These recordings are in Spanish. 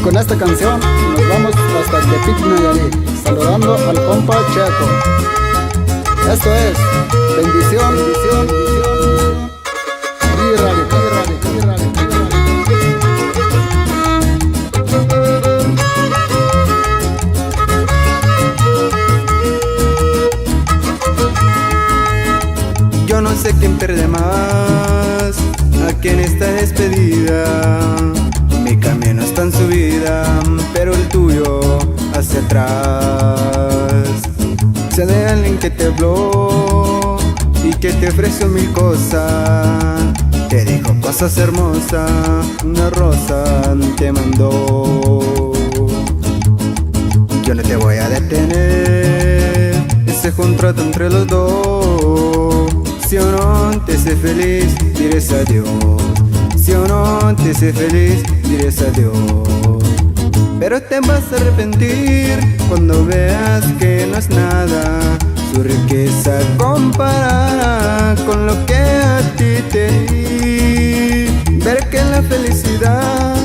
con esta canción nos vamos hasta Tepic, Nayarit, saludando al compa Chaco. Esto es bendición, bendición, bendición. Rirari, rirari, rirari, rirari. Yo no sé quién pierde más aquí en esta despedida. Mi camino está en subida, pero el tuyo hacia atrás. Sé de alguien que te habló y que te ofreció mil cosas. Te dijo cosas hermosas, una rosa te mandó. Yo no te voy a detener, ese es un trato entre los dos. Si o no te hace feliz, dirás adiós. Si o no te hace feliz, dirás adiós. Pero te vas a arrepentir cuando veas que no es nada su riqueza comparada con lo que a ti te di. Ver que la felicidad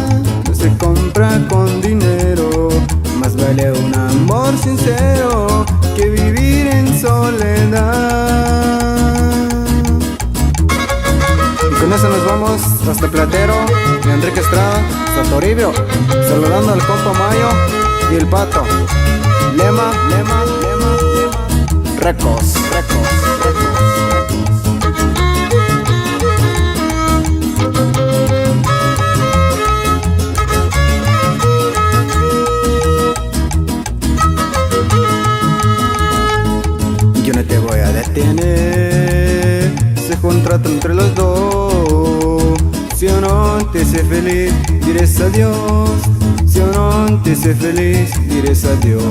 no se compra con dinero, más vale un amor sincero que vivir en soledad. Con eso nos vamos hasta Platero, de Enrique Estrada, hasta Toribio, saludando al compa Mayo y el Pato. Lema, lema, lema, lema. Recos, recos, recos. Yo no te voy a detener, se fue un trato entre los dos. Si o no te hace feliz, dirás adiós. Si o no te hace feliz, dirás adiós.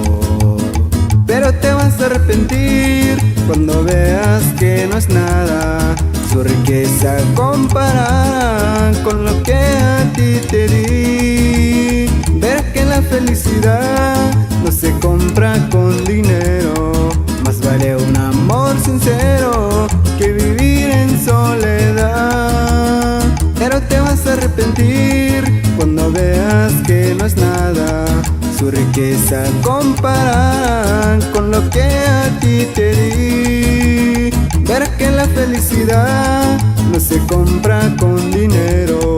Pero te vas a arrepentir cuando veas que no es nada su riqueza comparada con lo que a ti te di. Ver que la felicidad no se compra con dinero, más vale un amor sincero que vivir en soledad. Pero te vas a arrepentir cuando veas que no es nada su riqueza comparada con lo que a ti te di. Ver que la felicidad no se compra con dinero,